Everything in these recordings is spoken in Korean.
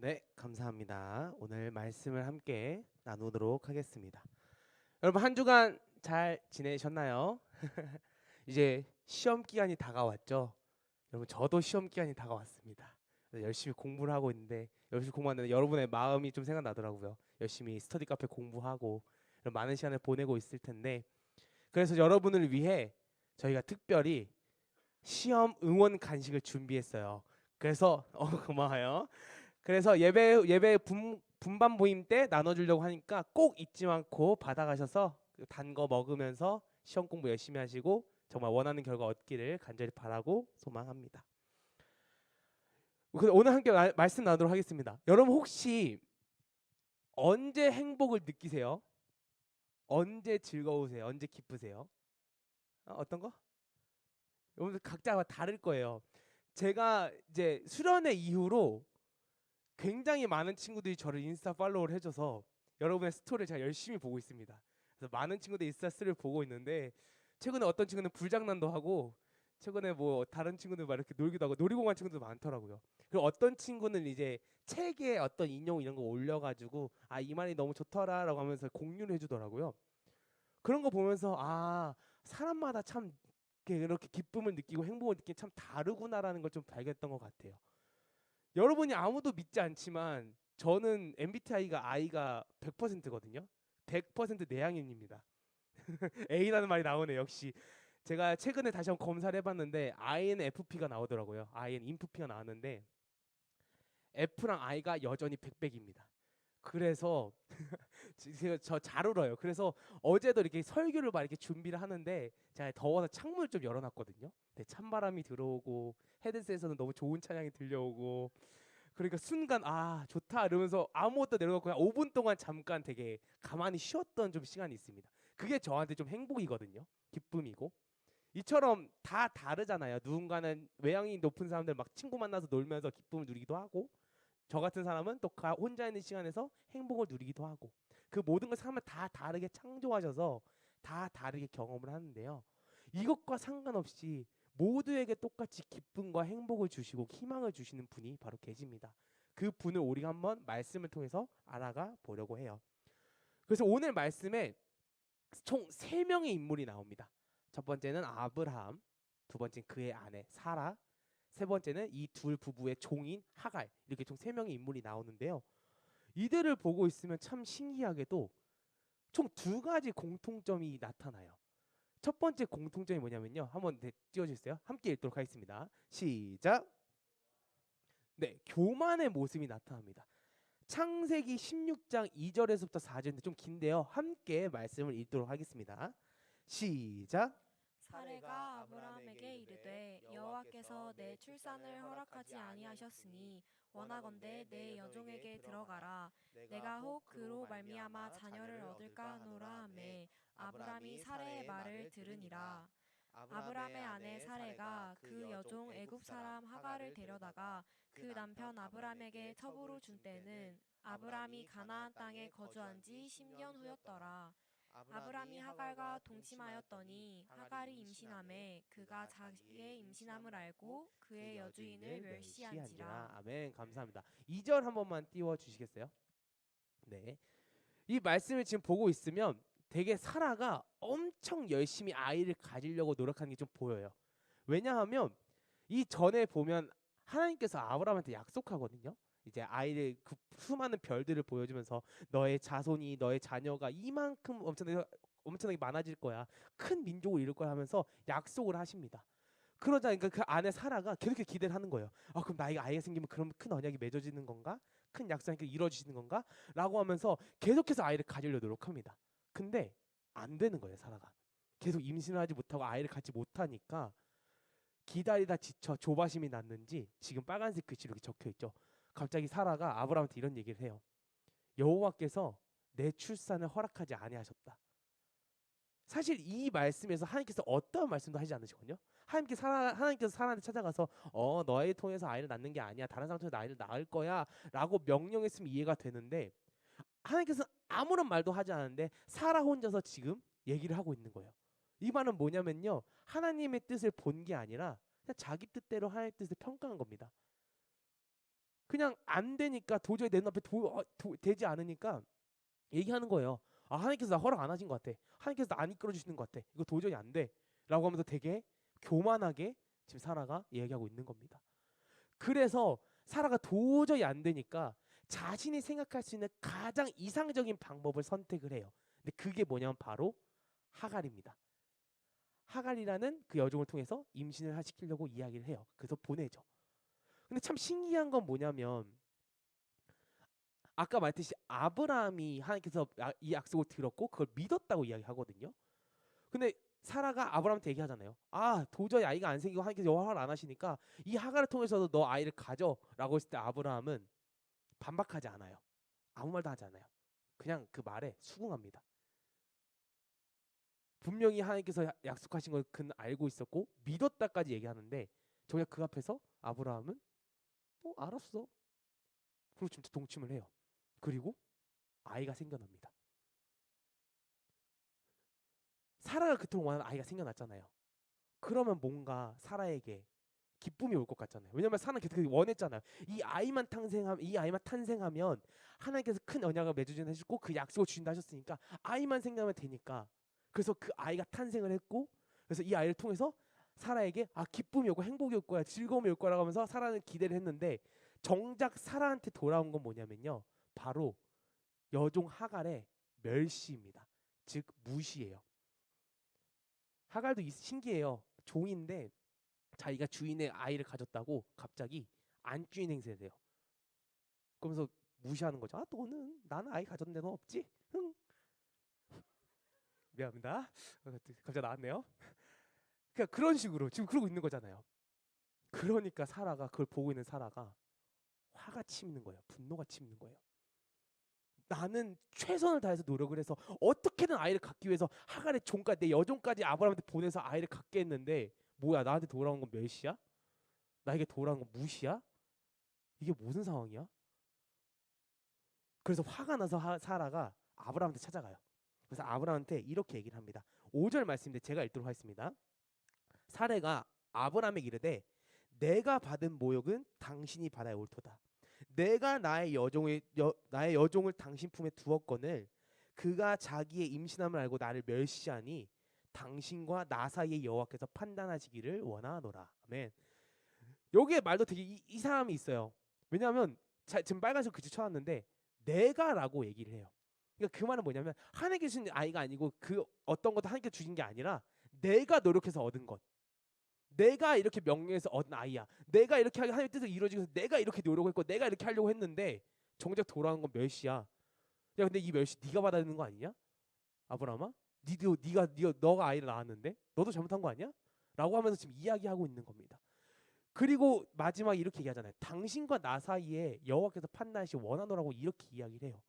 네, 감사합니다. 오늘 말씀을 함께 나누도록 하겠습니다. 여러분 한 주간 잘 지내셨나요? 이제 시험 기간이 다가왔죠. 여러분 저도 시험 기간이 다가왔습니다. 그래서 열심히 공부를 하고 있는데 열심히 공부하는데 여러분의 마음이 좀 생각나더라고요. 열심히 스터디 카페 공부하고 이런 많은 시간을 보내고 있을 텐데 그래서 여러분을 위해 저희가 특별히 시험 응원 간식을 준비했어요. 그래서 고마워요. 그래서 예배 분반 모임 때 나눠주려고 하니까 꼭 잊지 않고 받아가셔서 단 거 먹으면서 시험 공부 열심히 하시고 정말 원하는 결과 얻기를 간절히 바라고 소망합니다. 오늘 함께 말씀 나누도록 하겠습니다. 여러분 혹시 언제 행복을 느끼세요? 언제 즐거우세요? 언제 기쁘세요? 어떤 거? 여러분들 각자 다를 거예요. 제가 이제 수련회 이후로 굉장히 많은 친구들이 저를 인스타 팔로우를 해줘서 여러분의 스토리를 제가 열심히 보고 있습니다. 그래서 많은 친구들이 인스타 스토리를 보고 있는데 최근에 어떤 친구는 불장난도 하고 최근에 뭐 다른 친구들 막 이렇게 놀기도 하고 놀이공원 간 친구도 많더라고요. 그리고 어떤 친구는 이제 책에 어떤 인용 이런 거 올려가지고 아 이 말이 너무 좋더라라고 하면서 공유를 해주더라고요. 그런 거 보면서 아 사람마다 참 이렇게 기쁨을 느끼고 행복을 느끼기 참 다르구나라는 걸 좀 발견했던 것 같아요. 여러분이 아무도 믿지 않지만 저는 MBTI가 I가 100%거든요. 100% 내향인입니다. A라는 말이 나오네 역시. 제가 최근에 다시 한번 검사를 해봤는데 INFP가 나오더라고요. INFP가 나왔는데 F랑 I가 여전히 100백입니다. 그래서 제가 저 잘 울어요. 그래서 어제도 이렇게 설교를 막 이렇게 준비를 하는데 제가 더워서 창문을 좀 열어놨거든요. 근데 찬바람이 들어오고 헤드셋에서는 너무 좋은 찬양이 들려오고 그러니까 순간 아 좋다 이러면서 아무것도 내려놓고 그냥 5분 동안 잠깐 되게 가만히 쉬었던 좀 시간이 있습니다. 그게 저한테 좀 행복이거든요. 기쁨이고 이처럼 다 다르잖아요. 누군가는 외향이 높은 사람들 막 친구 만나서 놀면서 기쁨을 누리기도 하고 저 같은 사람은 또 혼자 있는 시간에서 행복을 누리기도 하고 그 모든 걸 사람을 다 다르게 창조하셔서 다 다르게 경험을 하는데요. 이것과 상관없이 모두에게 똑같이 기쁨과 행복을 주시고 희망을 주시는 분이 바로 계십니다. 그 분을 우리가 한번 말씀을 통해서 알아가 보려고 해요. 그래서 오늘 말씀에 총 3명의 인물이 나옵니다. 첫 번째는 아브라함, 두 번째는 그의 아내 사라, 세 번째는 이 둘 부부의 종인 하갈. 이렇게 총 3명의 인물이 나오는데요. 이들을 보고 있으면 참 신기하게도 총 2가지 공통점이 나타나요. 첫 번째 공통점이 뭐냐면요. 한번 띄워주세요. 함께 읽도록 하겠습니다. 시작. 네, 교만의 모습이 나타납니다. 창세기 16장 2절에서부터 4절인데 좀 긴데요. 함께 말씀을 읽도록 하겠습니다. 시작. 사레가 아브라함에게 이르되 여호와께서 내 출산을 허락하지 아니하셨으니 원하건대 내 여종에게 들어가라. 내가 혹 그로 말미암아 자녀를 얻을까 하노라 하매 아브라함이 사레의 말을 들으니라. 아브라함의 아내 사레가 그 여종 애굽 사람 하갈을 데려다가 그 남편 아브라함에게 첩으로 준 때는 아브라함이 가나안 땅에 거주한 지 10년 후였더라. 아브라함이 하갈과 동침하였더니 하갈이 임신하매 그가 자기의 임신함을 알고 그의 여주인을 멸시한지라. 아멘. 감사합니다. 2절 한 번만 띄워 주시겠어요? 네. 이 말씀을 지금 보고 있으면 되게 사라가 엄청 열심히 아이를 가지려고 노력하는 게 좀 보여요. 왜냐하면 이 전에 보면 하나님께서 아브라함한테 약속하거든요. 이제 아이를 그 수많은 별들을 보여주면서 너의 자손이 너의 자녀가 이만큼 엄청나게 많아질 거야. 큰 민족을 이룰 거야 하면서 약속을 하십니다. 그러자니까 그 아내 사라가 계속 기대를 하는 거예요. 아 그럼 나이가 아이가 생기면 그럼 큰 언약이 맺어지는 건가? 큰 약속이 이루어지는 건가? 라고 하면서 계속해서 아이를 가지려 노력합니다. 근데 안 되는 거예요, 사라가. 계속 임신을 하지 못하고 아이를 갖지 못하니까 기다리다 지쳐 조바심이 났는지 지금 빨간색 글씨로 이렇게 적혀 있죠. 갑자기 사라가 아브라함한테 이런 얘기를 해요. 여호와께서 내 출산을 허락하지 아니하셨다. 사실 이 말씀에서 하나님께서 어떤 말씀도 하지 않으시거든요. 하나님께서 사라한테 찾아가서 너의 통해서 아이를 낳는 게 아니야. 다른 사람 통해서 아이를 낳을 거야. 라고 명령했으면 이해가 되는데 하나님께서 아무런 말도 하지 않았는데 사라 혼자서 지금 얘기를 하고 있는 거예요. 이 말은 뭐냐면요. 하나님의 뜻을 본 게 아니라 그냥 자기 뜻대로 하나님의 뜻을 평가한 겁니다. 그냥 안 되니까 도저히 내 눈앞에 되지 않으니까 얘기하는 거예요. 아, 하나님께서 나 허락 안 하신 것 같아. 하나님께서 나 안 이끌어 주시는 것 같아. 이거 도저히 안 돼. 라고 하면서 되게 교만하게 지금 사라가 얘기하고 있는 겁니다. 그래서 사라가 도저히 안 되니까 자신이 생각할 수 있는 가장 이상적인 방법을 선택을 해요. 근데 그게 뭐냐면 바로 하갈입니다. 하갈이라는 그 여종을 통해서 임신을 시키려고 이야기를 해요. 그래서 보내죠. 근데 참 신기한 건 뭐냐면 아까 말했듯이 아브라함이 하나님께서 이 약속을 들었고 그걸 믿었다고 이야기하거든요. 근데 사라가 아브라함한테 얘기하잖아요. 아, 도저히 아이가 안 생기고 하나님께서 허락을 안 하시니까 이 하갈을 통해서도 너 아이를 가져라고 했을 때 아브라함은 반박하지 않아요. 아무 말도 하지 않아요. 그냥 그 말에 수긍합니다. 분명히 하나님께서 약속하신 걸 그는 알고 있었고 믿었다까지 얘기하는데 정작 그 앞에서 아브라함은 알았어. 그리고 진짜 동침을 해요. 그리고 아이가 생겨납니다. 사라가 그토록 원하는 아이가 생겨났잖아요. 그러면 뭔가 사라에게 기쁨이 올 것 같잖아요. 왜냐면 사라는 계속 원했잖아요. 이 아이만 탄생하면 하나님께서 큰 언약을 맺어주는 해주고 그 약속을 주신다 하셨으니까 아이만 생기면 되니까. 그래서 그 아이가 탄생을 했고, 그래서 이 아이를 통해서 사라에게 기쁨이 오고 행복이 올 거야, 즐거움이 올 거라고 하면서 사라는 기대를 했는데 정작 사라한테 돌아온 건 뭐냐면요, 바로 여종 하갈의 멸시입니다. 즉 무시예요. 하갈도 신기해요. 종인데 자기가 주인의 아이를 가졌다고 갑자기 안주인 행세를 해요. 그러면서 무시하는 거죠. 너는 나는 아이 가졌는데 너 없지? 흥. 미안합니다. 갑자기 나왔네요. 그러니까 그런 식으로 지금 그러고 있는 거잖아요. 그러니까 사라가 그걸 보고 있는 사라가 화가 치미는 거예요. 분노가 치미는 거예요. 나는 최선을 다해서 노력을 해서 어떻게든 아이를 갖기 위해서 하갈의 종까지 내 여종까지 아브라함한테 보내서 아이를 갖게 했는데 뭐야, 나한테 돌아온 건 멸시야? 나에게 돌아온 건 무시야? 이게 무슨 상황이야? 그래서 화가 나서 사라가 아브라함한테 찾아가요. 그래서 아브라함한테 이렇게 얘기를 합니다. 5절 말씀인데 제가 읽도록 하겠습니다. 사라가 아브라함에게 이르되 내가 받은 모욕은 당신이 받아야 옳도다. 내가 나의 여종을 당신 품에 두었거늘 그가 자기의 임신함을 알고 나를 멸시하니 당신과 나 사이의 여호와께서 판단하시기를 원하노라. 아멘. 여기에 말도 되게 이상함이 있어요. 왜냐하면 지금 빨간색 글씨 쳐놨는데 내가라고 얘기를 해요. 그러니까 그 말은 뭐냐면 하나님께 주신 아이가 아니고 그 어떤 것도 하나님께 주신 게 아니라 내가 노력해서 얻은 것. 내가 이렇게 명령해서 얻은 아이야. 내가 이렇게 하나님의 뜻을 이루어지기 위해서 내가 이렇게 노력했고 내가 이렇게 하려고 했는데 정작 돌아온 건 멸시야. 야, 근데 이 멸시 네가 받아야 되는 거 아니냐? 아브라함아? 너가 아이를 낳았는데 너도 잘못한 거 아니야? 라고 하면서 지금 이야기하고 있는 겁니다. 그리고 마지막에 이렇게 얘기하잖아요. 당신과 나 사이에 여호와께서 판단하시 원하노라고 이렇게 이야기를 해요.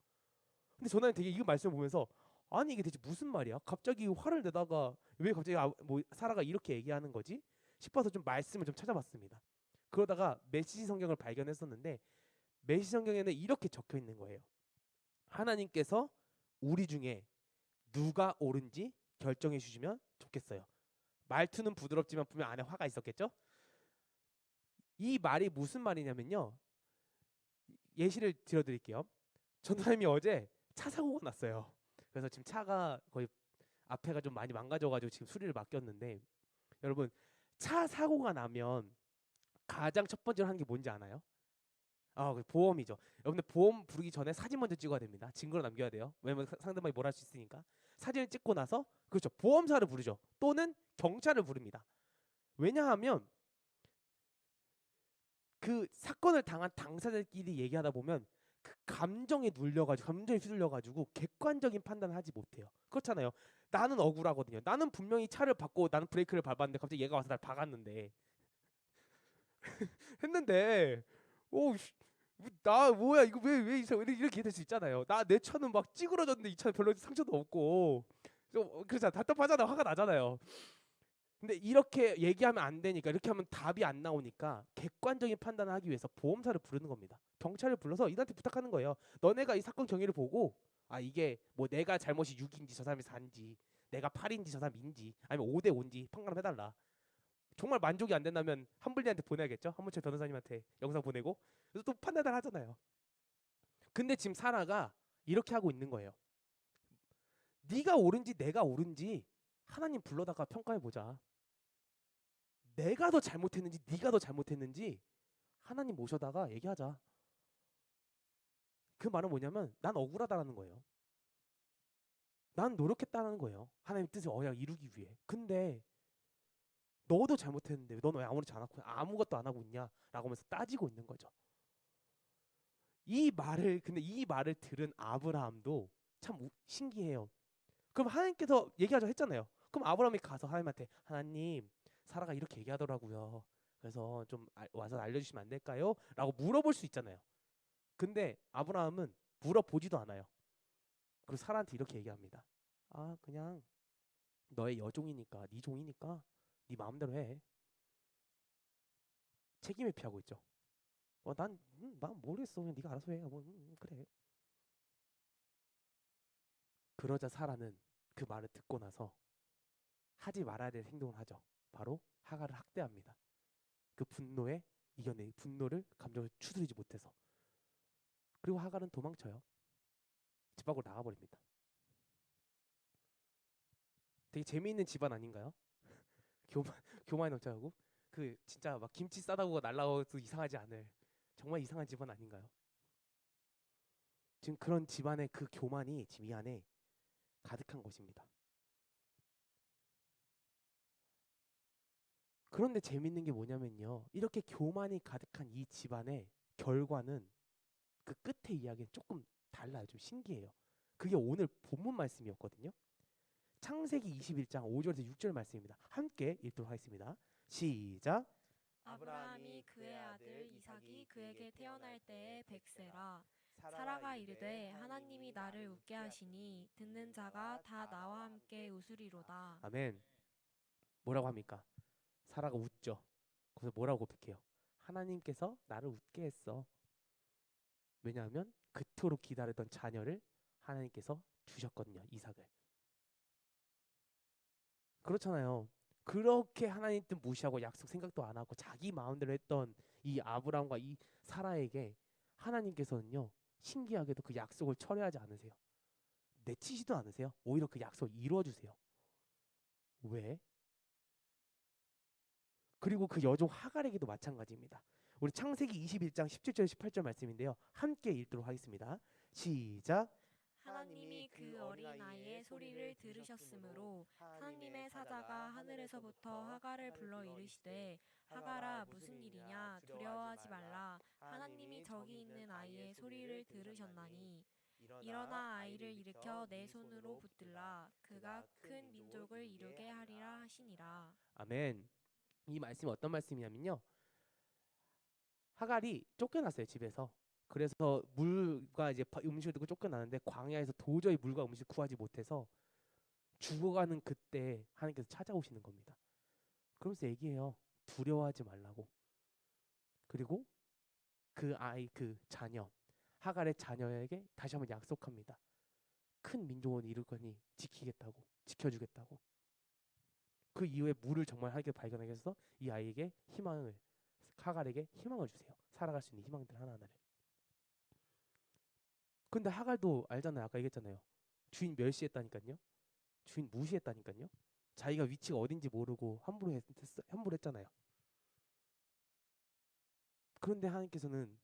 근데 저는 되게 이 말씀을 보면서 아니 이게 대체 무슨 말이야? 갑자기 화를 내다가 왜 갑자기 사라가 이렇게 얘기하는 거지? 싶어서 좀 말씀을 좀 찾아봤습니다. 그러다가 메시지 성경을 발견했었는데 메시지 성경에는 이렇게 적혀 있는 거예요. 하나님께서 우리 중에 누가 옳은지 결정해 주시면 좋겠어요. 말투는 부드럽지만 분명 안에 화가 있었겠죠? 이 말이 무슨 말이냐면요. 예시를 들어드릴게요. 전도사님이 어제 차 사고가 났어요. 그래서 지금 차가 거의 앞에가 좀 많이 망가져가지고 지금 수리를 맡겼는데 여러분 차 사고가 나면 가장 첫 번째로 하는 게 뭔지 아나요? 그 보험이죠. 여러분들 보험 부르기 전에 사진 먼저 찍어야 됩니다. 증거로 남겨야 돼요. 왜냐면 상대방이 뭘 할 수 있으니까. 사진을 찍고 나서 그렇죠. 보험사를 부르죠. 또는 경찰을 부릅니다. 왜냐하면 그 사건을 당한 당사자들끼리 얘기하다 보면 그 감정에 휘둘려가지고 객관적인 판단을 하지 못해요. 그렇잖아요. 나는 억울하거든요. 나는 분명히 차를 받고 나는 브레이크를 밟았는데 갑자기 얘가 와서 날 박았는데 했는데 나 뭐야 이거 왜 이렇게 될 수 있잖아요. 내 차는 막 찌그러졌는데 이 차는 별로 상처도 없고 좀 그렇잖아. 답답하잖아. 화가 나잖아요. 근데 이렇게 얘기하면 안 되니까 이렇게 하면 답이 안 나오니까 객관적인 판단을 하기 위해서 보험사를 부르는 겁니다. 경찰을 불러서 이들한테 부탁하는 거예요. 너네가 이 사건 경위를 보고 이게 뭐 내가 잘못이 6인지 저 사람이 4인지 내가 8인지 저 사람이 인지 아니면 5대 5인지 판단을 해달라. 정말 만족이 안 된다면 한블리한테 보내야겠죠. 한문철 변호사님한테 영상 보내고. 그래서 또 판단을 하잖아요. 근데 지금 사라가 이렇게 하고 있는 거예요. 네가 옳은지 내가 옳은지 하나님 불러다가 평가해 보자. 내가 더 잘못했는지 네가 더 잘못했는지 하나님 모셔다가 얘기하자. 그 말은 뭐냐면 난 억울하다라는 거예요. 난 노력했다는 거예요. 하나님의 뜻을 언약 이루기 위해. 근데 너도 잘못했는데 너는 왜 아무렇지 않고 아무것도 안 하고 있냐라고 하면서 따지고 있는 거죠. 근데 이 말을 들은 아브라함도 참 신기해요. 그럼 하나님께서 얘기하자 했잖아요. 그럼 아브라함이 가서 하나님한테 하나님 사라가 이렇게 얘기하더라고요. 그래서 좀 와서 알려주시면 안 될까요? 라고 물어볼 수 있잖아요. 근데 아브라함은 물어보지도 않아요. 그리고 사라한테 이렇게 얘기합니다. 아 그냥 너의 여종이니까 네 종이니까 네 마음대로 해. 책임을 피하고 있죠. 난 모르겠어. 그냥 네가 알아서 해. 뭐, 그래. 그러자 사라는 그 말을 듣고 나서 하지 말아야 될 행동을 하죠. 바로 하가를 학대합니다. 그 분노를 감정을 추스르지 못해서. 그리고 하가는 도망쳐요. 집 밖으로 나가버립니다. 되게 재미있는 집안 아닌가요? 교만 교만이 넘쳐가고 그 진짜 막 김치 싸다고 날라와도 이상하지 않을 정말 이상한 집안 아닌가요? 지금 그런 집안의 그 교만이 지금 이 안에 가득한 것입니다. 그런데 재밌는 게 뭐냐면요. 이렇게 교만이 가득한 이 집안의 결과는 그 끝의 이야기는 조금 달라요. 좀 신기해요. 그게 오늘 본문 말씀이었거든요. 창세기 21장 5절에서 6절 말씀입니다. 함께 읽도록 하겠습니다. 시작. 아브라함이 그의 아들 이삭이 그에게 태어날 때에 100세라. 사라가 이르되 하나님이 나를 웃게 하시니 듣는 자가 다 나와 함께 웃으리로다. 아멘. 뭐라고 합니까? 사라가 웃죠. 그래서 뭐라고 고백해요? 하나님께서 나를 웃게 했어. 왜냐하면 그토록 기다렸던 자녀를 하나님께서 주셨거든요. 이삭을. 그렇잖아요. 그렇게 하나님 뜻 무시하고 약속 생각도 안 하고 자기 마음대로 했던 이 아브라함과 이 사라에게 하나님께서는요. 신기하게도 그 약속을 철회하지 않으세요. 내치지도 않으세요. 오히려 그 약속을 이루어 주세요. 왜? 그리고 그 여종 하갈에게도 마찬가지입니다. 우리 창세기 21장 17절 18절 말씀인데요. 함께 읽도록 하겠습니다. 시작. 하나님이 그 어린아이의 소리를 들으셨으므로 하나님의 사자가 하늘에서부터 하갈을 불러 이르시되 하갈아 무슨 일이냐 두려워하지 말라 하나님이 저기 있는 아이의 소리를 들으셨나니 일어나 아이를 일으켜 내 손으로 붙들라 그가 큰 민족을 이루게 하리라 하시니라. 아멘. 이 말씀이 어떤 말씀이냐면요. 하갈이 쫓겨났어요, 집에서. 그래서 물과 이제 음식을 듣고 쫓겨나는데 광야에서 도저히 물과 음식을 구하지 못해서 죽어가는 그때 하나님께서 찾아오시는 겁니다. 그러면서 얘기해요. 두려워하지 말라고. 그리고 그 자녀, 하갈의 자녀에게 다시 한번 약속합니다. 큰 민족을 이룰 거니 지키겠다고, 지켜주겠다고. 그 이후에 물을 정말 하게 발견하게 해서 이 아이에게 하갈에게 희망을 주세요. 살아갈 수 있는 희망들 하나하나를. 근데 하갈도 알잖아요. 아까 얘기했잖아요. 주인 멸시했다니까요. 주인 무시했다니까요. 자기가 위치가 어딘지 모르고 함부로 했잖아요. 그런데 하나님께서는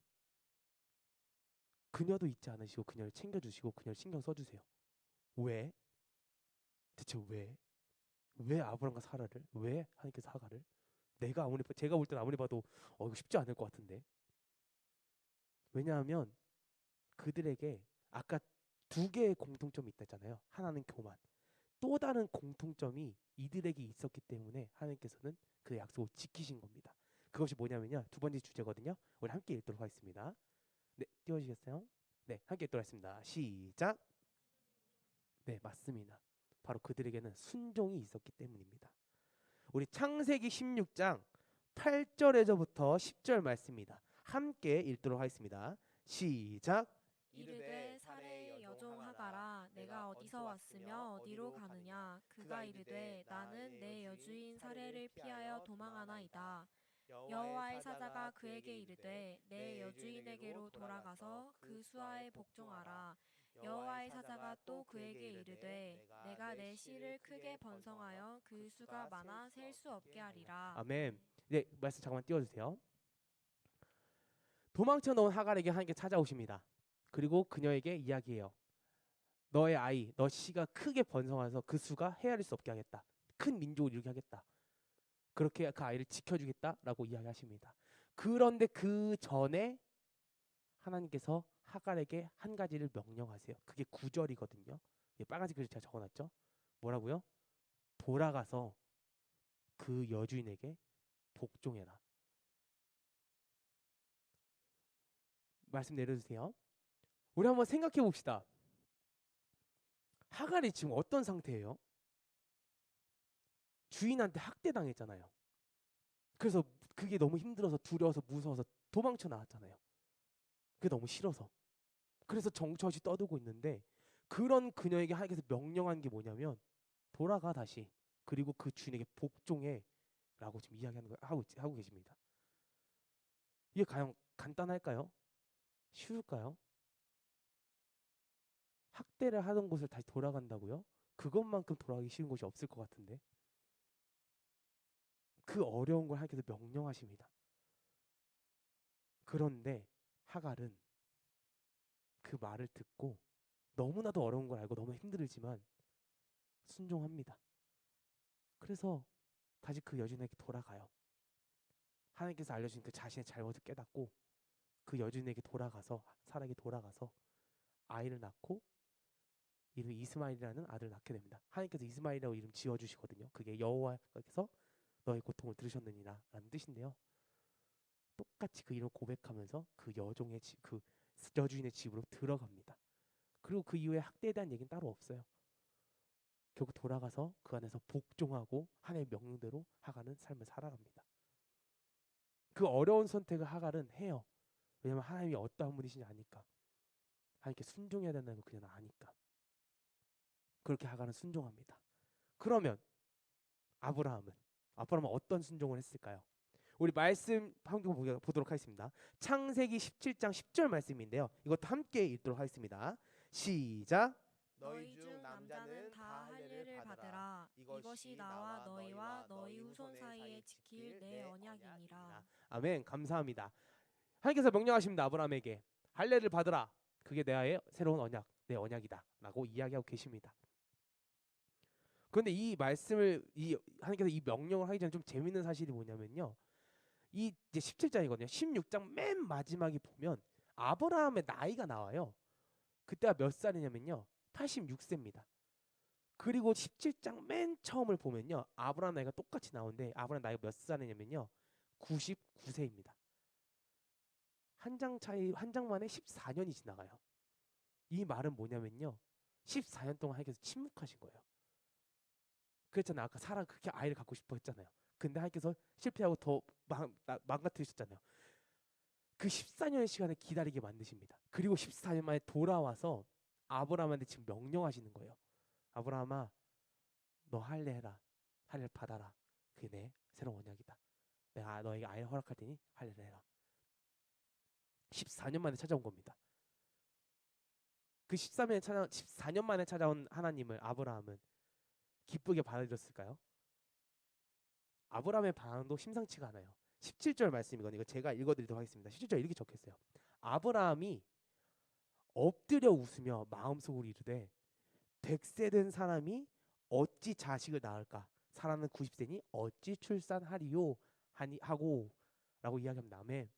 그녀도 잊지 않으시고 그녀를 챙겨주시고 그녀를 신경 써주세요. 왜? 대체 왜? 왜 아브람과 사라를? 왜 하나님께서 하갈을? 제가 볼 때는 아무리 봐도 이거 쉽지 않을 것 같은데. 왜냐하면 그들에게 아까 두 개의 공통점이 있다잖아요. 하나는 교만. 또 다른 공통점이 이들에게 있었기 때문에 하나님께서는 그 약속을 지키신 겁니다. 그것이 뭐냐면요. 두 번째 주제거든요. 우리 함께 읽도록 하겠습니다. 네, 띄워주시겠어요? 네, 함께 읽도록 하겠습니다. 시작. 네, 맞습니다. 바로 그들에게는 순종이 있었기 때문입니다. 우리 창세기 16장 8절에서부터 10절 말씀입니다. 함께 읽도록 하겠습니다. 시작. 이르되 사레의 여종 하가라 내가 어디서 왔으며 어디로 가느냐 그가 이르되 나는 내 여주인 사례를 피하여 도망하나이다. 여호와의 사자가 그에게 이르되 내 여주인에게로 돌아가서 그 수하에 복종하라. 여호와의 사자가 또 그에게 이르되 내가 내 씨를 크게 번성하여 그 수가 많아 셀 수 없게 하리라. 아멘. 네, 말씀 잠깐만 띄워주세요. 도망쳐 놓은 하갈에게 하나님께 찾아오십니다. 그리고 그녀에게 이야기해요. 너의 아이, 너 씨가 크게 번성해서 그 수가 헤아릴 수 없게 하겠다. 큰 민족을 이루게 하겠다. 그렇게 그 아이를 지켜주겠다라고 이야기하십니다. 그런데 그 전에 하나님께서 하갈에게 한 가지를 명령하세요. 그게 9절이거든요. 빨간색 글씨 제가 적어놨죠. 뭐라고요? 돌아가서 그 여주인에게 복종해라. 말씀 내려주세요. 우리 한번 생각해 봅시다. 하갈이 지금 어떤 상태예요? 주인한테 학대당했잖아요. 그래서 그게 너무 힘들어서 두려워서 무서워서 도망쳐 나왔잖아요. 그게 너무 싫어서. 그래서 정처없이 떠들고 있는데 그런 그녀에게 하나님께서 명령한 게 뭐냐면 돌아가 다시. 그리고 그 주인에게 복종해 라고 지금 이야기하는 거 하고 계십니다. 이게 과연 간단할까요? 쉬울까요? 학대를 하던 곳을 다시 돌아간다고요? 그것만큼 돌아가기 쉬운 곳이 없을 것 같은데. 그 어려운 걸 하나님께서 명령하십니다. 그런데 하갈은 그 말을 듣고 너무나도 어려운 걸 알고 너무 힘들지만 순종합니다. 그래서 다시 그 여주인에게 돌아가요. 하나님께서 알려주신 그 자신의 잘못을 깨닫고 그 여주인에게 돌아가서 사라에게 돌아가서 아이를 낳고 이름 이스마엘이라는 아들을 낳게 됩니다. 하나님께서 이스마엘이라고 이름 지어주시거든요. 그게 여호와께서 너의 고통을 들으셨느니라 라는 뜻인데요. 똑같이 그 이름 고백하면서 그 그 여주인의 집으로 들어갑니다. 그리고 그 이후에 학대에 대한 얘기는 따로 없어요. 결국 돌아가서 그 안에서 복종하고 하나님의 명령대로 하갈은 삶을 살아갑니다. 그 어려운 선택을 하갈은 해요. 왜냐하면 하나님이 어떠한 분이시냐 아니까. 하나님께 순종해야 된다는 걸 그냥 아니까. 그렇게 하갈은 순종합니다. 그러면 아브라함은 어떤 순종을 했을까요? 우리 말씀 한번 보도록 하겠습니다. 창세기 17장 10절 말씀인데요. 이것도 함께 읽도록 하겠습니다. 시작. 너희 중 남자는 다 할례를 받으라. 이것이 나와 너희와 너희 후손 사이에 지킬 내 언약이니라. 아멘. 감사합니다. 하나님께서 명령하십니다. 아브라함에게 할례를 받으라. 그게 내의 새로운 언약, 내 언약이다라고 이야기하고 계십니다. 그런데 이 말씀을 하나님께서 이 명령을 하기 전에 좀 재밌는 사실이 뭐냐면요. 이 이제 17장이거든요. 16장 맨 마지막에 보면 아브라함의 나이가 나와요. 그때가 몇 살이냐면요. 86세입니다. 그리고 17장 맨 처음을 보면요. 아브라함 나이가 똑같이 나오는데 아브라함 나이가 몇 살이냐면요. 99세입니다. 한 장 차이, 한 장 만에 14년이 지나가요. 이 말은 뭐냐면요. 14년 동안 하나님께서 침묵하신 거예요. 그랬잖아요. 아까 사라 그렇게 아이를 갖고 싶어 했잖아요. 근데 하나님께서 실패하고 더 망가뜨리셨잖아요. 그 14년의 시간을 기다리게 만드십니다. 그리고 14년 만에 돌아와서 아브라함한테 지금 명령하시는 거예요. 아브라함아, 너 할례 해라. 할례를 받아라. 그게 내 새로운 언약이다. 내가 너에게 아이를 허락할 테니 할례를 해라. 14년 만에 찾아온 겁니다. 그 14년 만에 찾아온 하나님을 아브라함은 기쁘게 받아들였을까요? 아브라함의 반응도 심상치가 않아요. 17절 말씀이거든요. 이거 제가 읽어드리도록 하겠습니다. 17절 이렇게 적혔어요. 아브라함이 엎드려 웃으며 마음속으로 이르되 100세 된 사람이 어찌 자식을 낳을까? 사라는 90세니 어찌 출산하리요? 하고 라고 이야기합니다. 아멘.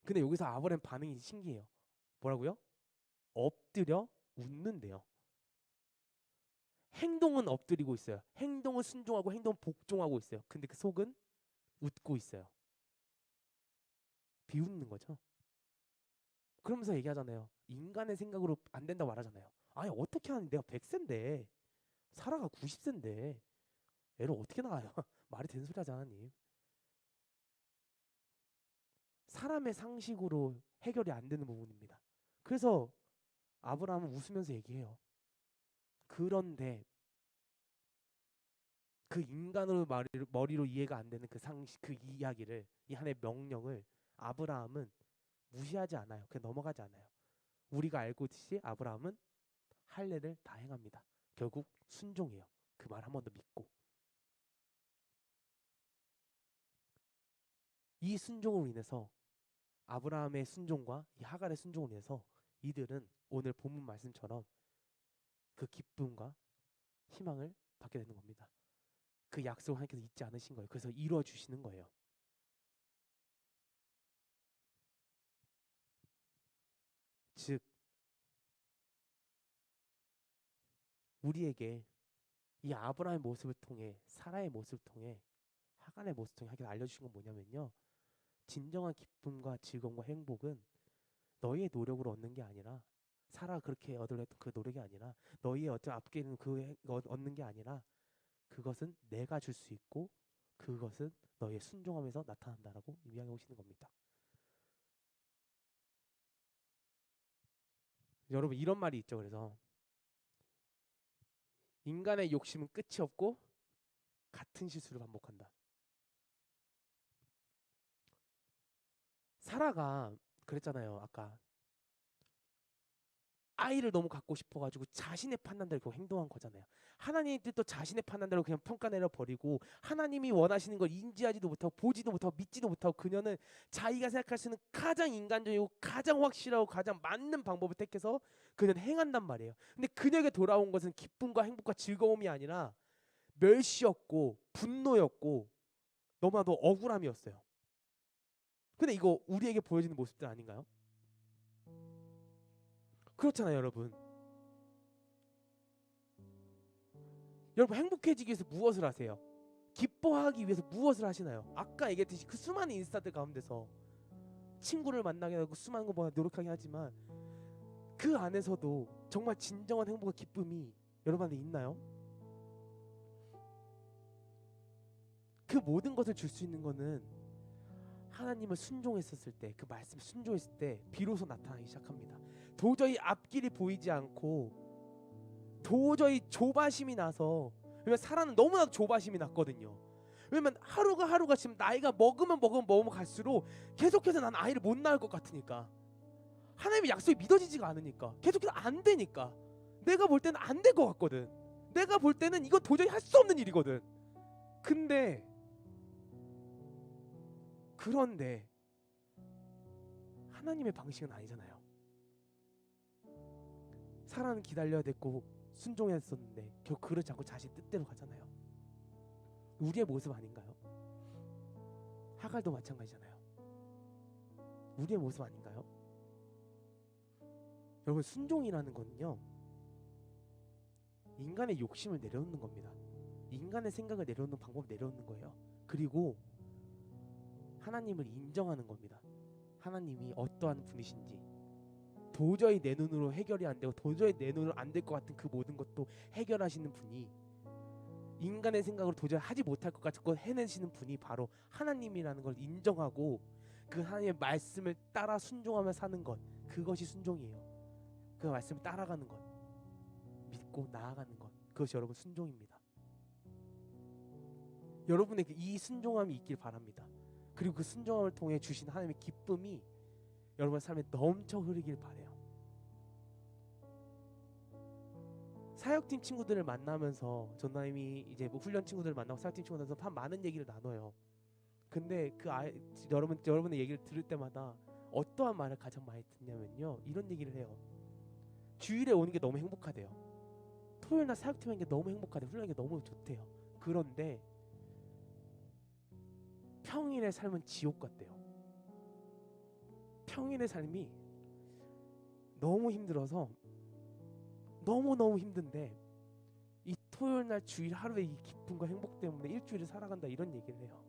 근데 여기서 아브라함 반응이 신기해요. 뭐라고요? 엎드려 웃는데요. 행동은 엎드리고 있어요. 행동은 순종하고 행동은 복종하고 있어요. 근데 그 속은 웃고 있어요. 비웃는 거죠. 그러면서 얘기하잖아요. 인간의 생각으로 안 된다고 말하잖아요. 아니 어떻게 하는데 내가 100세인데 사라가 90세인데 애를 어떻게 낳아요? 말이 되는 소리 하지 하나님. 사람의 상식으로 해결이 안 되는 부분입니다. 그래서 아브라함은 웃으면서 얘기해요. 그런데 그 인간으로 머리로 이해가 안 되는 그 상식, 그 이야기를, 이 하나의 명령을 아브라함은 무시하지 않아요. 그냥 넘어가지 않아요. 우리가 알고 있듯이 아브라함은 할례를 다 행합니다. 결국 순종해요. 그 말 한 번 더 믿고. 이 순종으로 인해서, 아브라함의 순종과 이 하갈의 순종으로 인해서 이들은 오늘 본문 말씀처럼 그 기쁨과 희망을 받게 되는 겁니다. 그 약속을 하나님께서 잊지 않으신 거예요. 그래서 이루어 주시는 거예요. 즉 우리에게 이 아브라함의 모습을 통해, 사라의 모습을 통해, 하간의 모습을 통해 하나님께서 알려주신 건 뭐냐면요, 진정한 기쁨과 즐거움과 행복은 너희의 노력으로 얻는 게 아니라, 사라가 그렇게 얻으려 했던 그 노력이 아니라, 너희의 어떤 앞에 있는 얻는 게 아니라, 그것은 내가 줄 수 있고 그것은 너희의 순종함에서 나타난다라고 이야기하고 계시는 겁니다. 여러분, 이런 말이 있죠. 그래서 인간의 욕심은 끝이 없고 같은 실수를 반복한다. 사라가 그랬잖아요. 아까 아이를 너무 갖고 싶어가지고 자신의 판단대로 그 행동한 거잖아요. 하나님의 뜻도 자신의 판단대로 그냥 평가내려 버리고, 하나님이 원하시는 걸 인지하지도 못하고 보지도 못하고 믿지도 못하고, 그녀는 자기가 생각할 수 있는 가장 인간적이고 가장 확실하고 가장 맞는 방법을 택해서 그녀는 행한단 말이에요. 근데 그녀에게 돌아온 것은 기쁨과 행복과 즐거움이 아니라 멸시였고 분노였고 너무나도 억울함이었어요. 근데 이거 우리에게 보여지는 모습들 아닌가요? 그렇잖아요, 여러분. 여러분, 행복해지기 위해서 무엇을 하세요? 기뻐하기 위해서 무엇을 하시나요? 아까 얘기했듯이 그 수많은 인스타들 가운데서 친구를 만나게 하고 수많은 거 뭐 노력하긴 하지만, 그 안에서도 정말 진정한 행복과 기쁨이 여러분한테 있나요? 그 모든 것을 줄 수 있는 거는 하나님을 순종했었을 때, 그 말씀에 순종했을 때 비로소 나타나기 시작합니다. 도저히 앞길이 보이지 않고 도저히 조바심이 나서, 왜냐면 사람은 너무나도 조바심이 났거든요. 왜냐면 하루가 지금 나이가 먹으면 갈수록 계속해서 난 아이를 못 낳을 것 같으니까, 하나님의 약속이 믿어지지가 않으니까, 계속해서 안 되니까, 내가 볼 때는 안 될 것 같거든. 내가 볼 때는 이거 도저히 할 수 없는 일이거든. 그런데 하나님의 방식은 아니잖아요. 사람은 기다려야 됐고 순종했었는데 결국 그렇지 않고 자신 뜻대로 가잖아요. 우리의 모습 아닌가요? 하갈도 마찬가지잖아요. 우리의 모습 아닌가요? 여러분, 순종이라는 거는요, 인간의 욕심을 내려놓는 겁니다. 인간의 생각을 내려놓는 방법을 내려놓는 거예요. 그리고 하나님을 인정하는 겁니다. 하나님이 어떠한 분이신지, 도저히 내 눈으로 해결이 안 되고 도저히 내 눈으로 안 될 것 같은 그 모든 것도 해결하시는 분이, 인간의 생각으로 도저히 하지 못할 것 같은 걸 해내시는 분이 바로 하나님이라는 걸 인정하고 그 하나님의 말씀을 따라 순종하며 사는 것, 그것이 순종이에요. 그 말씀을 따라가는 것, 믿고 나아가는 것, 그것이 여러분 순종입니다. 여러분에게 이 순종함이 있길 바랍니다. 그리고 그 순종함을 통해 주신 하나님의 기쁨이 여러분의 삶에 넘쳐 흐르길 바래요. 사역팀 친구들을 만나면서, 전나님이 이제 뭐 훈련 친구들을 만나고 사역팀 친구들 만나서 참 많은 얘기를 나눠요. 근데 그 여러분의 얘기를 들을 때마다 어떠한 말을 가장 많이 듣냐면요, 이런 얘기를 해요. 주일에 오는 게 너무 행복하대요. 토요일날 사역팀 하는 게 너무 행복하대요. 훈련하는 게 너무 좋대요. 그런데 평일의 삶은 지옥 같대요. 평일의 삶이 너무 힘들어서, 너무너무 힘든데 이 토요일날 주일 하루의 이 기쁨과 행복 때문에 일주일을 살아간다, 이런 얘기를 해요.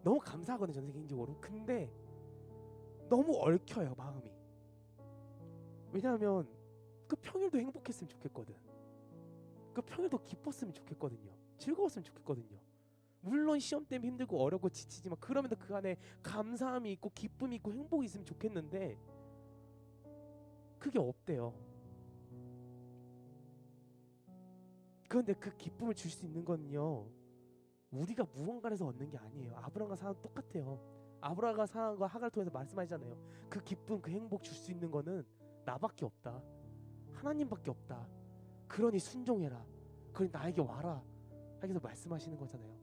너무 감사하거든요, 전 개인적으로. 근데 너무 얽혀요, 마음이. 왜냐하면 그 평일도 행복했으면 좋겠거든. 그 평일도 기뻤으면 좋겠거든요. 즐거웠으면 좋겠거든요. 물론 시험 때문에 힘들고 어렵고 지치지만 그러면도 그 안에 감사함이 있고 기쁨이 있고 행복이 있으면 좋겠는데, 그게 없대요. 그런데 그 기쁨을 줄 수 있는 건요, 우리가 무언가에서 얻는 게 아니에요. 아브라함과 사람 똑같아요. 아브라함과 사람과 하갈을 통해서 말씀하시잖아요. 그 기쁨, 그 행복 줄 수 있는 거는 나밖에 없다. 하나님밖에 없다. 그러니 순종해라. 그러니 나에게 와라. 하면서 말씀하시는 거잖아요.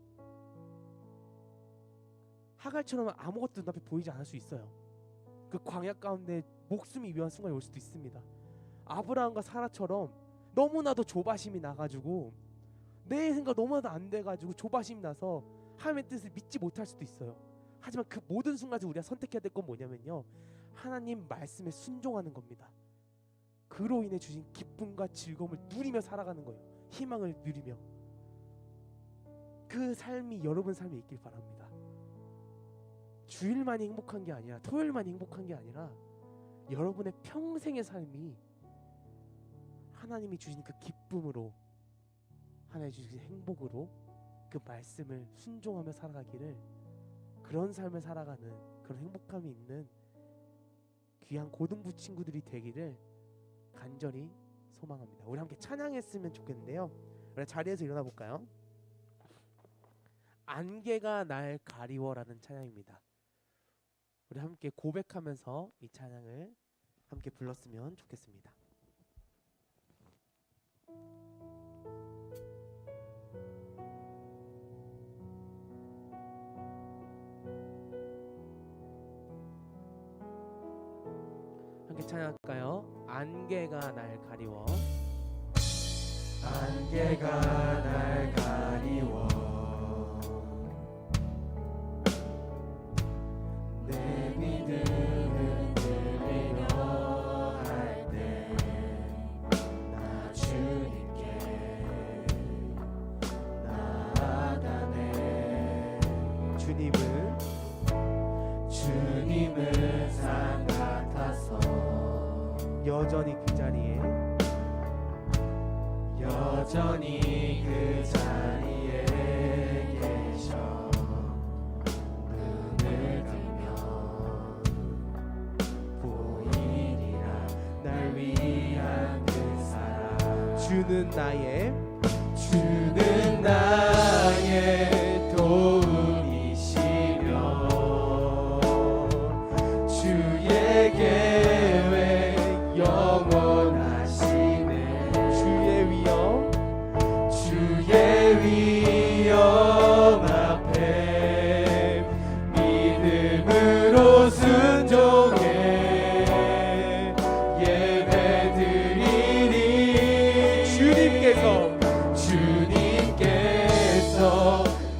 하갈처럼 아무것도 눈앞에 보이지 않을 수 있어요. 그 광야 가운데 목숨이 위험한 순간이 올 수도 있습니다. 아브라함과 사라처럼 너무나도 조바심이 나가지고 내 생각 너무나도 안 돼가지고 조바심이 나서 하나님의 뜻을 믿지 못할 수도 있어요. 하지만 그 모든 순간에서 우리가 선택해야 될 건 뭐냐면요, 하나님 말씀에 순종하는 겁니다. 그로 인해 주신 기쁨과 즐거움을 누리며 살아가는 거예요. 희망을 누리며. 그 삶이 여러분 삶에 있길 바랍니다. 주일만이 행복한 게 아니라, 토요일만이 행복한 게 아니라 여러분의 평생의 삶이 하나님이 주신 그 기쁨으로, 하나님이 주신 행복으로 그 말씀을 순종하며 살아가기를, 그런 삶을 살아가는 그런 행복감이 있는 귀한 고등부 친구들이 되기를 간절히 소망합니다. 우리 함께 찬양했으면 좋겠는데요. 우리 자리에서 일어나 볼까요? 안개가 날 가리워라는 찬양입니다. 우리 함께 고백하면서 이 찬양을 함께 불렀으면 좋겠습니다. 함께 찬양할까요? 안개가 날 가리워. 안개가 날 가리워 내 믿음을 들리려 할 때 나 주님께 나아가네. 주님은 산 같아서 여전히 그 자리에 계셔. 눈을 뜨면 보이리라 날 위한 그 사랑. 주는 나의 도움이시며 주의 계획 영원하시네. 주의 위엄 앞에 믿음으로 순종해 예배드리니 주님께서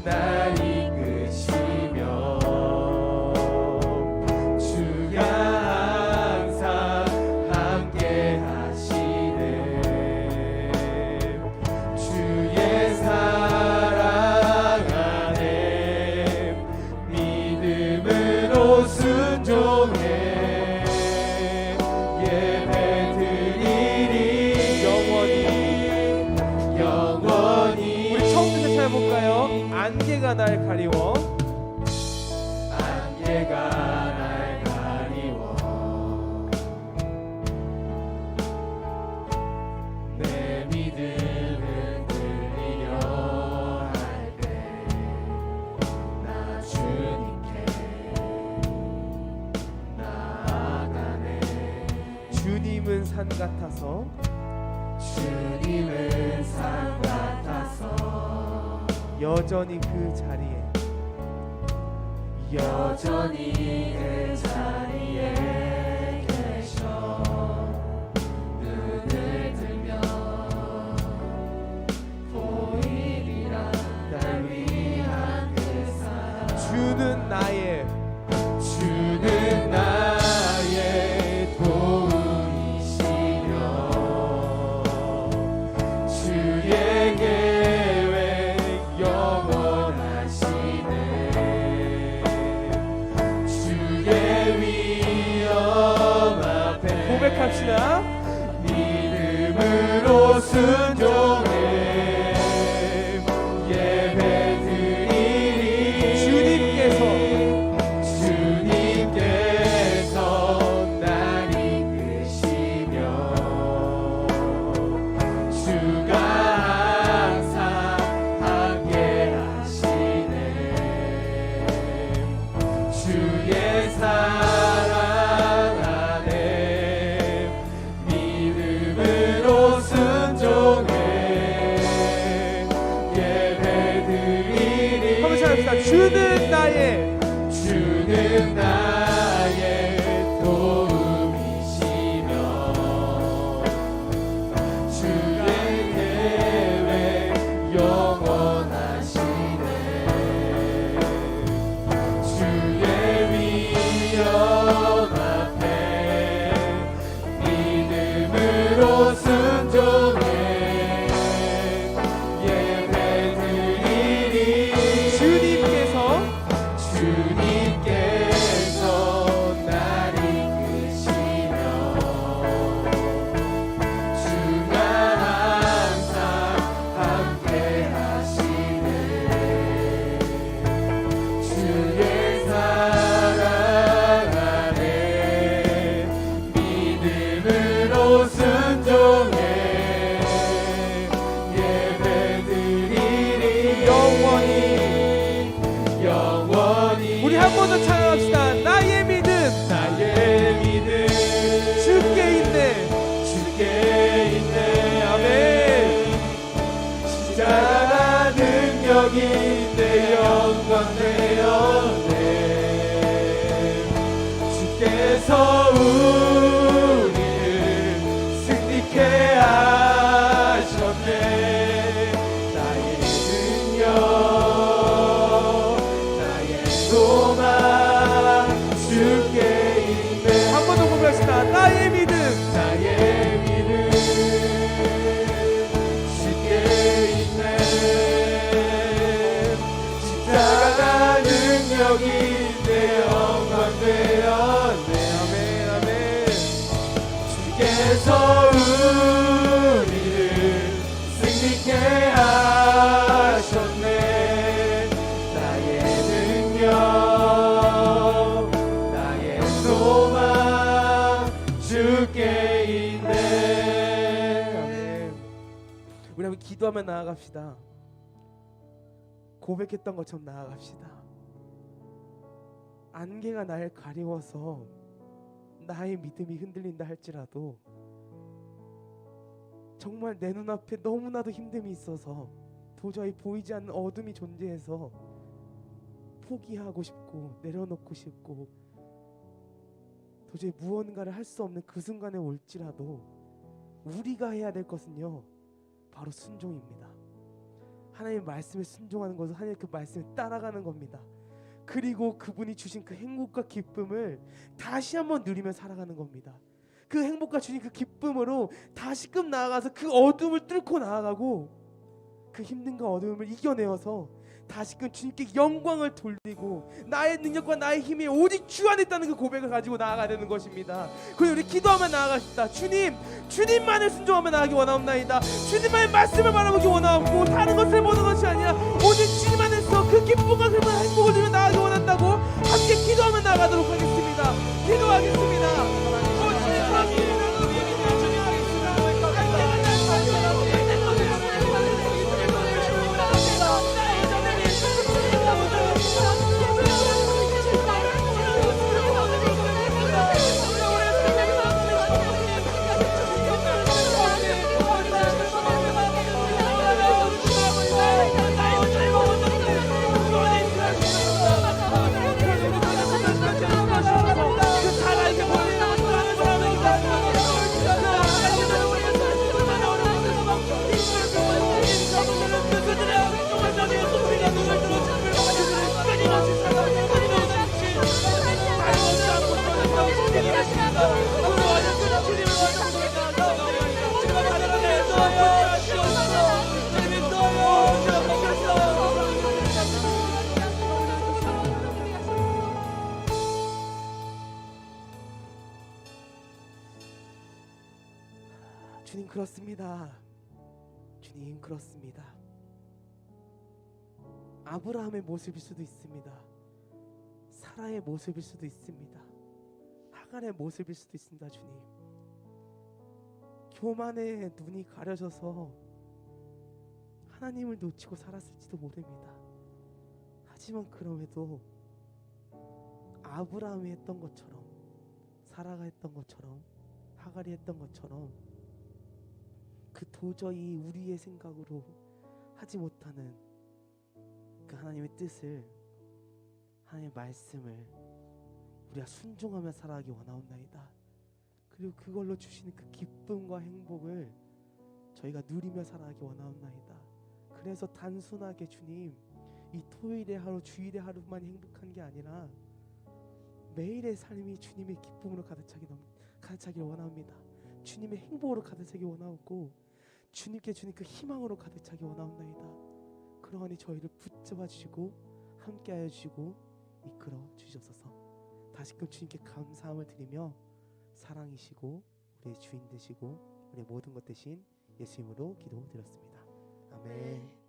날 이끄시며 주가 항상 함께 하시네. 주의 사랑 안에 믿음으로 순종해 예배드리니 영원히. 우리 처음부터 찾아볼까요? 안개가 날 가리워. 안개가 날 가리워 내 믿음을 들리려 할 때 나 주님께 나아가네. 주님은 산 같아서 주님은 산 같아서 여전히 그 자리에 계셔. 눈을 들면 보이리라 날 위한 그 사랑. 주는 나의 도움이시며 주의 계획 영원하시네. 주의 주께서 우리를 승리케 하셨네. 나의 능력, 나의 소망 주께 있네. 한 번 더 고백합시다. 나의 믿음, 나의 믿음 주께 있네. 십자가 능력이 내 영광 되었네. 아멘 아멘. 주께서 우리를 승리케 하셨네. 나의 능력, 나의 소망 주께 있네. 아멘. 우리 한번 기도하며 나아갑시다. 고백했던 것처럼 나아갑시다. 안개가 날 가리워서 나의 믿음이 흔들린다 할지라도 정말 내 눈앞에 너무나도 힘듦이 있어서 도저히 보이지 않는 어둠이 존재해서 포기하고 싶고 내려놓고 싶고 도저히 무언가를 할 수 없는 그 순간에 올지라도 우리가 해야 될 것은요, 바로 순종입니다. 하나님의 말씀에 순종하는 것은 하나님의 그 말씀에 따라가는 겁니다. 그리고 그분이 주신 그 행복과 기쁨을 다시 한번 누리며 살아가는 겁니다. 그 행복과 주신 그 기쁨으로 다시금 나아가서 그 어둠을 뚫고 나아가고 그 힘든과 어둠을 이겨내어서 다시금 주님께 영광을 돌리고 나의 능력과 나의 힘이 오직 주 안에 있다는 그 고백을 가지고 나아가야 되는 것입니다. 그리고 우리 기도하며 나아가십시다. 주님, 주님만을 순종하며 나아가기 원하옵나이다. 주님만의 말씀을 바라보기 원하옵고 다른 것을 보는 것이 아니라 오직 주님 안에서 그 기쁨과 그 행복을 누리며 나아가기 원한다고 함께 기도하며 나아가도록 하겠습니다. 기도하겠습니다. 주님 그렇습니다. 주님 그렇습니다. 아브라함의 모습일 수도 있습니다. 사라의 모습일 수도 있습니다. 하갈의 모습일 수도 있습니다. 주님, 교만에 눈이 가려져서 하나님을 놓치고 살았을지도 모릅니다. 하지만 그럼에도 아브라함이 했던 것처럼, 사라가 했던 것처럼, 하갈이 했던 것처럼 그 도저히 우리의 생각으로 하지 못하는 그 하나님의 뜻을, 하나님의 말씀을 우리가 순종하며 살아가기 원하옵나이다. 그리고 그걸로 주시는 그 기쁨과 행복을 저희가 누리며 살아가기 원하옵나이다. 그래서 단순하게 주님, 이 토요일의 하루, 주일의 하루만 행복한 게 아니라 매일의 삶이 주님의 기쁨으로 가득차기를 원합니다. 주님의 행복으로 가득차기 원하옵고 주님께 주님 그 희망으로 가득차기 원하옵나이다. 그러하니 저희를 붙잡아 주시고 함께하여 주시고 이끌어 주시옵소서. 다시금 주님께 감사함을 드리며 사랑이시고 우리의 주인 되시고 우리의 모든 것 되신 예수님으로 기도드렸습니다. 아멘.